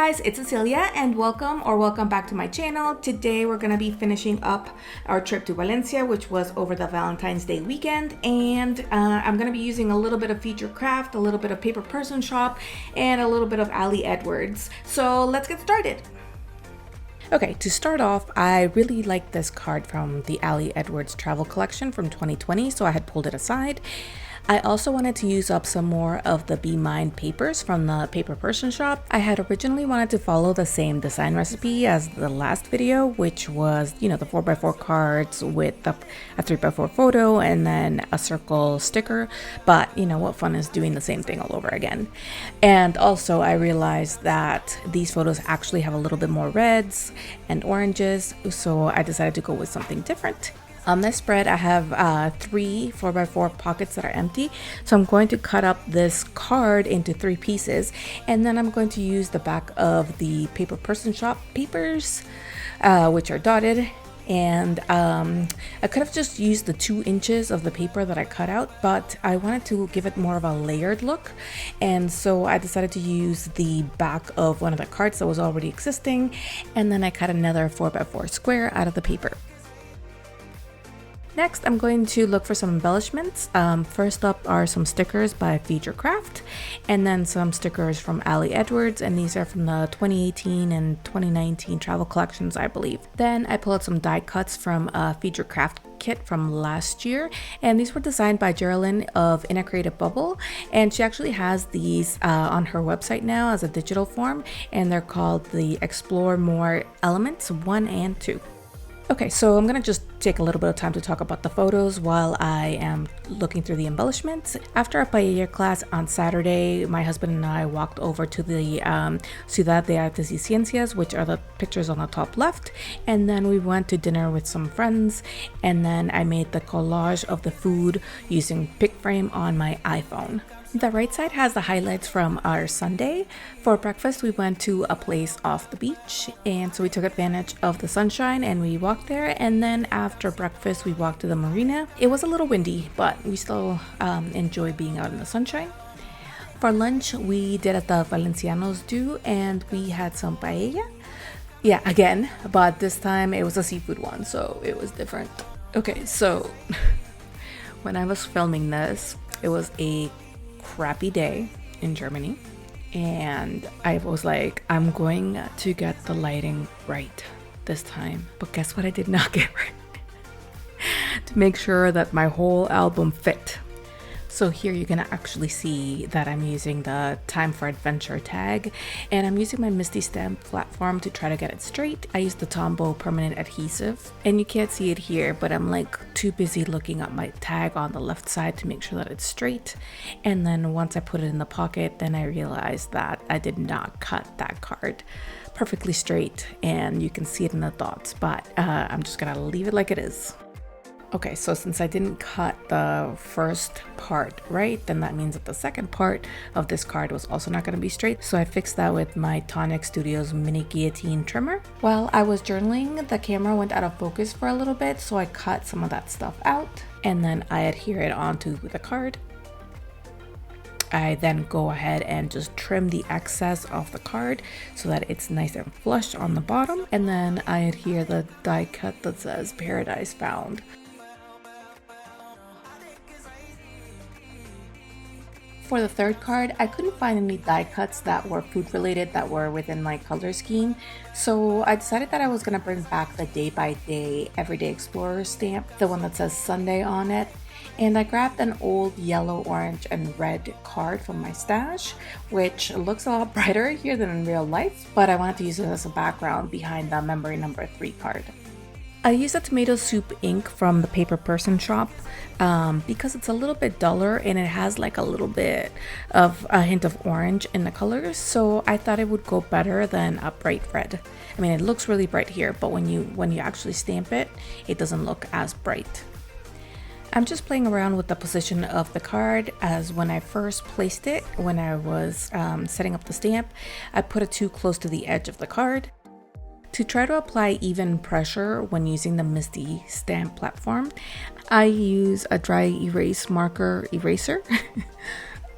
guys, it's Cecilia and welcome back to my channel. Today we're going to be finishing up our trip to Valencia, which was over the Valentine's Day weekend, and I'm going to be using a little bit of feature craft, a little bit of paper person shop, and a little bit of Ali Edwards. So let's get started. Okay, to start off, I really like this card from the Ali Edwards travel collection from 2020, so I had pulled it aside. I also wanted to use up some more of the Be Mine papers from the paper person shop. I had originally wanted to follow the same design recipe as the last video, which was, the 4x4 cards with a 3x4 photo and then a circle sticker. But what fun is doing the same thing all over again? And also I realized that these photos actually have a little bit more reds and oranges, so I decided to go with something different. On this spread, I have 3 4x4 pockets that are empty. So I'm going to cut up this card into 3 pieces, and then I'm going to use the back of the paper person shop papers, which are dotted. And I could have just used the 2 inches of the paper that I cut out, but I wanted to give it more of a layered look. And so I decided to use the back of one of the cards that was already existing, and then I cut another 4x4 square out of the paper. Next, I'm going to look for some embellishments. First up are some stickers by Feature Craft, and then some stickers from Ali Edwards, and these are from the 2018 and 2019 travel collections, I believe. Then I pulled out some die cuts from a Feature Craft kit from last year, and these were designed by Geraldine of In a Creative Bubble, and she actually has these on her website now as a digital form, and they're called the Explore More Elements 1 and 2. Okay, so I'm gonna just take a little bit of time to talk about the photos while I am looking through the embellishments. After a paella class on Saturday, my husband and I walked over to the Ciudad de Artes y Ciencias, which are the pictures on the top left, and then we went to dinner with some friends, and then I made the collage of the food using PicFrame on my iPhone. The right side has the highlights from our Sunday. For breakfast, we went to a place off the beach, and so we took advantage of the sunshine and we walked there, and then after breakfast we walked to the marina. It was a little windy, but we still enjoy being out in the sunshine. For lunch, we did as the Valencianos do, and we had some paella. Yeah, again, but this time it was a seafood one, so it was different. Okay, so when I was filming this, it was a crappy day in Germany, and I was like, I'm going to get the lighting right this time. But guess what I did not get right? To make sure that my whole album fit. So here you can actually see that I'm using the Time for Adventure tag, and I'm using my Misty Stamp platform to try to get it straight. I used the Tombow permanent adhesive, and you can't see it here, but I'm like too busy looking at my tag on the left side to make sure that it's straight. And then once I put it in the pocket, then I realized that I did not cut that card perfectly straight, and you can see it in the dots, but I'm just gonna leave it like it is. Okay, so since I didn't cut the first part right, then that means that the second part of this card was also not going to be straight. So I fixed that with my Tonic Studios mini guillotine trimmer. While I was journaling, the camera went out of focus for a little bit, so I cut some of that stuff out, and then I adhere it onto the card. I then go ahead and just trim the excess of the card so that it's nice and flush on the bottom, and then I adhere the die cut that says Paradise Found. For the third card, I couldn't find any die cuts that were food related that were within my color scheme, so I decided that I was going to bring back the Day by Day Everyday Explorer stamp, the one that says Sunday on it. And I grabbed an old yellow, orange, and red card from my stash, which looks a lot brighter here than in real life, but I wanted to use it as a background behind the memory number 3 card. I used a tomato soup ink from the paper person shop because it's a little bit duller and it has like a little bit of a hint of orange in the colors, so I thought it would go better than a bright red. I mean, it looks really bright here, but when you actually stamp it, it doesn't look as bright. I'm just playing around with the position of the card, as when I first placed it, when I was setting up the stamp, I put it too close to the edge of the card. To try to apply even pressure when using the Misty Stamp platform, I use a dry erase marker eraser.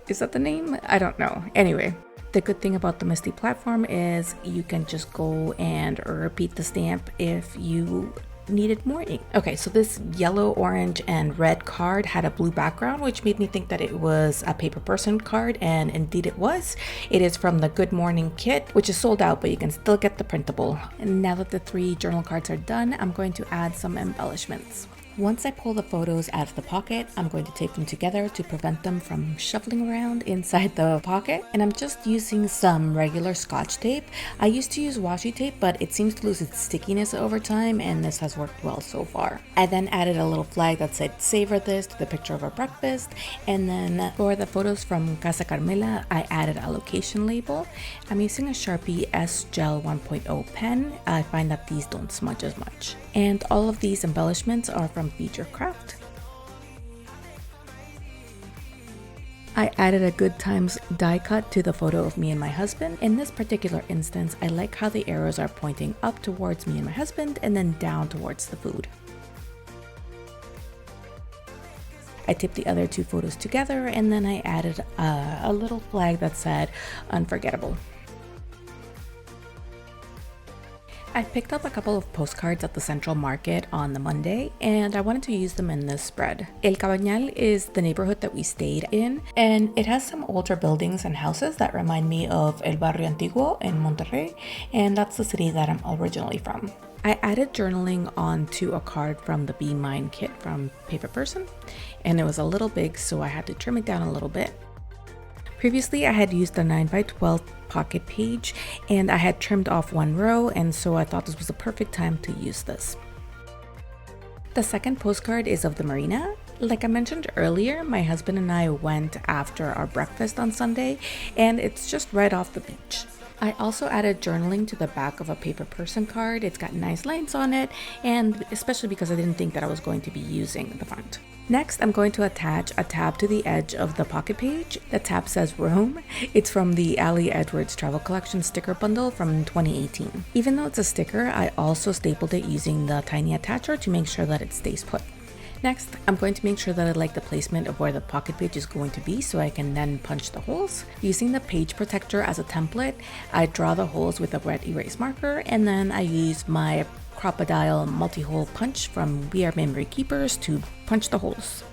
Is that the name? I don't know. Anyway, The good thing about the Misty platform is you can just go and repeat the stamp if you needed more ink. Okay, so this yellow, orange, and red card had a blue background, which made me think that it was a paper person card, and indeed it was. It is from the Good Morning kit, which is sold out, but you can still get the printable. And now that the 3 journal cards are done, I'm going to add some embellishments. Once I pull the photos out of the pocket, I'm going to tape them together to prevent them from shuffling around inside the pocket. And I'm just using some regular Scotch tape. I used to use washi tape, but it seems to lose its stickiness over time, and this has worked well so far. I then added a little flag that said "Savor this" to the picture of our breakfast. And then for the photos from Casa Carmela, I added a location label. I'm using a Sharpie S Gel 1.0 pen. I find that these don't smudge as much. And all of these embellishments are from Feature Craft. I added a Good Times die cut to the photo of me and my husband. In this particular instance, I like how the arrows are pointing up towards me and my husband and then down towards the food. I taped the other 2 photos together, and then I added a little flag that said "Unforgettable." I picked up a couple of postcards at the Central Market on the Monday, and I wanted to use them in this spread. El Cabañal is the neighborhood that we stayed in, and it has some older buildings and houses that remind me of El Barrio Antiguo in Monterrey, and that's the city that I'm originally from. I added journaling onto a card from the Be Mine kit from Paper Person, and it was a little big, so I had to trim it down a little bit. Previously, I had used a 9x12 pocket page, and I had trimmed off 1 row, and so I thought this was the perfect time to use this. The second postcard is of the marina. Like I mentioned earlier, my husband and I went after our breakfast on Sunday, and it's just right off the beach. I also added journaling to the back of a Paper Person card. It's got nice lines on it, and especially because I didn't think that I was going to be using the font. Next, I'm going to attach a tab to the edge of the pocket page. The tab says Rome. It's from the Ali Edwards Travel Collection sticker bundle from 2018. Even though it's a sticker, I also stapled it using the tiny attacher to make sure that it stays put. Next, I'm going to make sure that I like the placement of where the pocket page is going to be so I can then punch the holes. Using the page protector as a template, I draw the holes with a wet erase marker, and then I use my Crocodile multi-hole punch from We Are Memory Keepers to punch the holes.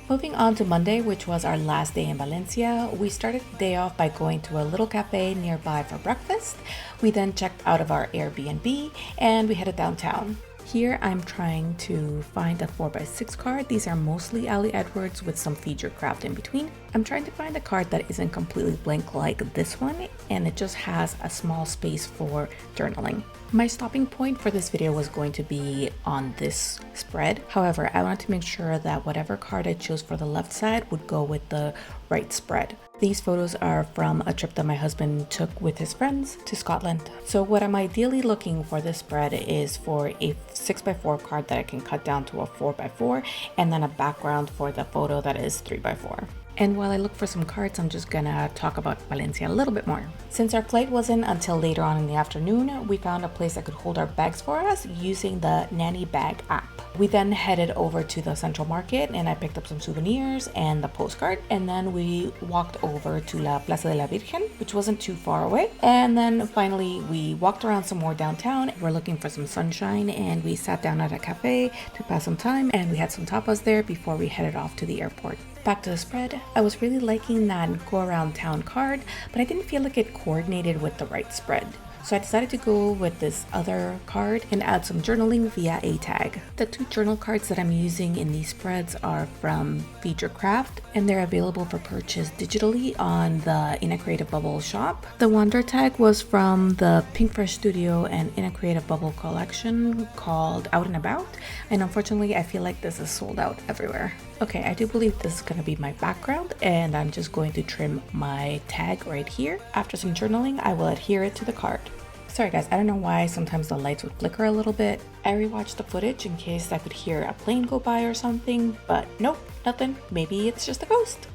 Moving on to Monday, which was our last day in Valencia, we started the day off by going to a little cafe nearby for breakfast. We then checked out of our Airbnb and we headed downtown. Here I'm trying to find a 4x6 card. These are mostly Ali Edwards with some Feature Craft in between. I'm trying to find a card that isn't completely blank like this one, and it just has a small space for journaling. My stopping point for this video was going to be on this spread. However, I wanted to make sure that whatever card I chose for the left side would go with the right spread. These photos are from a trip that my husband took with his friends to Scotland. So what I'm ideally looking for this spread is for a 6x4 card that I can cut down to a 4x4, and then a background for the photo that is 3x4. And while I look for some cards, I'm just gonna talk about Valencia a little bit more. Since our flight wasn't until later on in the afternoon, we found a place that could hold our bags for us using the Nanny Bag app. We then headed over to the Central Market and I picked up some souvenirs and the postcard, and then we walked over to La Plaza de la Virgen, which wasn't too far away. And then finally we walked around some more downtown. We're looking for some sunshine and we sat down at a cafe to pass some time, and we had some tapas there before we headed off to the airport. Back to the spread, I was really liking that go around town card, but I didn't feel like it coordinated with the right spread. So I decided to go with this other card and add some journaling via a tag. The 2 journal cards that I'm using in these spreads are from Feature Craft, and they're available for purchase digitally on the In a Creative Bubble shop. The Wander tag was from the Pink Fresh Studio and In a Creative Bubble collection called Out and About, and unfortunately I feel like this is sold out everywhere. Okay, I do believe this is going to be my background, and I'm just going to trim my tag right here. After some journaling, I will adhere it to the card. Sorry guys, I don't know why sometimes the lights would flicker a little bit. I rewatched the footage in case I could hear a plane go by or something, but nope, nothing. Maybe it's just a ghost.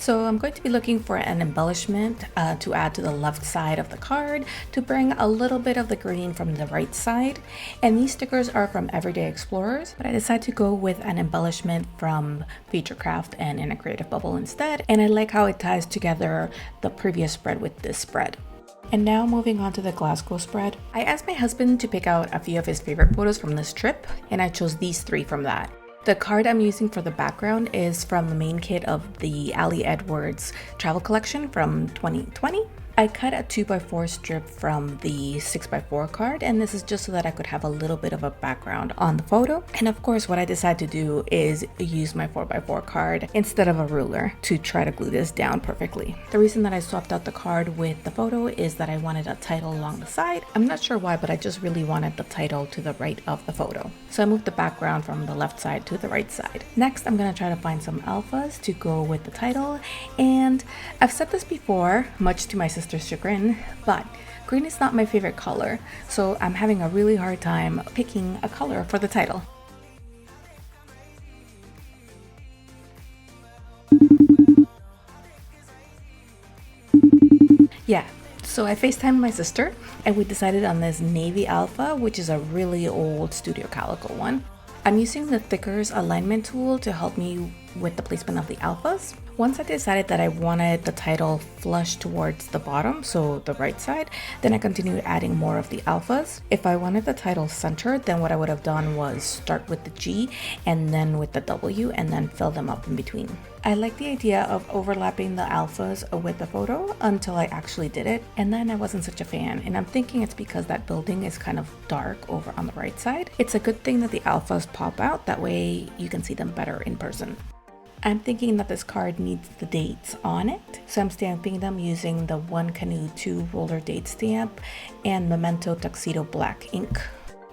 So I'm going to be looking for an embellishment to add to the left side of the card to bring a little bit of the green from the right side. And these stickers are from Everyday Explorers, but I decided to go with an embellishment from Futurecraft and in a creative bubble instead. And I like how it ties together the previous spread with this spread. And now moving on to the Glasgow spread. I asked my husband to pick out a few of his favorite photos from this trip, and I chose these 3 from that. The card I'm using for the background is from the main kit of the Ali Edwards travel collection from 2020. I cut a 2x4 strip from the 6x4 card, and this is just so that I could have a little bit of a background on the photo. And of course, what I decided to do is use my 4x4 card instead of a ruler to try to glue this down perfectly. The reason that I swapped out the card with the photo is that I wanted a title along the side. I'm not sure why, but I just really wanted the title to the right of the photo. So I moved the background from the left side to the right side. Next, I'm gonna try to find some alphas to go with the title. And I've said this before, much to my sister's chagrin, but green is not my favorite color, so I'm having a really hard time picking a color for the title. Yeah, so I FaceTimed my sister and we decided on this navy alpha, which is a really old Studio Calico one. I'm using the Thickers alignment tool to help me with the placement of the alphas. Once I decided that I wanted the title flush towards the bottom, so the right side, then I continued adding more of the alphas. If I wanted the title centered, then what I would have done was start with the G and then with the W and then fill them up in between. I like the idea of overlapping the alphas with the photo until I actually did it, and then I wasn't such a fan, and I'm thinking it's because that building is kind of dark over on the right side. It's a good thing that the alphas pop out, that way you can see them better in person. I'm thinking that this card needs the dates on it, so I'm stamping them using the One Canoe 2 roller date stamp and Memento Tuxedo Black ink.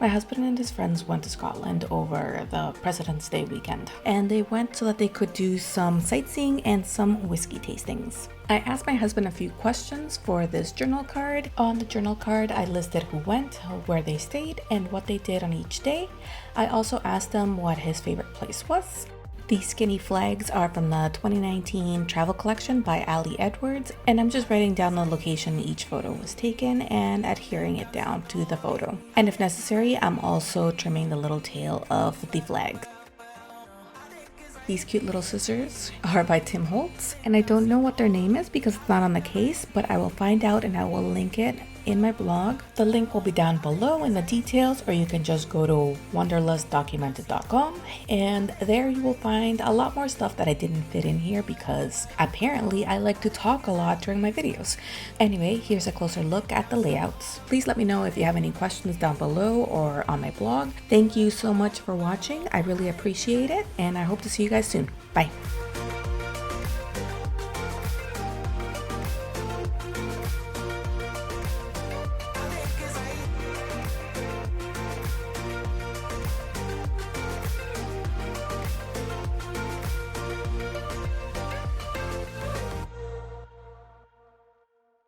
My husband and his friends went to Scotland over the President's Day weekend, and they went so that they could do some sightseeing and some whiskey tastings. I asked my husband a few questions for this journal card. On the journal card, I listed who went, where they stayed, and what they did on each day. I also asked him what his favorite place was. These skinny flags are from the 2019 travel collection by Ali Edwards, and I'm just writing down the location each photo was taken and adhering it down to the photo. And if necessary, I'm also trimming the little tail of the flag. These cute little scissors are by Tim Holtz, and I don't know what their name is because it's not on the case, but I will find out and I will link it in my blog. The link will be down below in the details, or you can just go to wanderlustdocumented.com, and there you will find a lot more stuff that I didn't fit in here because apparently I like to talk a lot during my videos. Anyway, here's a closer look at the layouts. Please let me know if you have any questions down below or on my blog. Thank you so much for watching. I really appreciate it, and I hope to see you guys soon. Bye.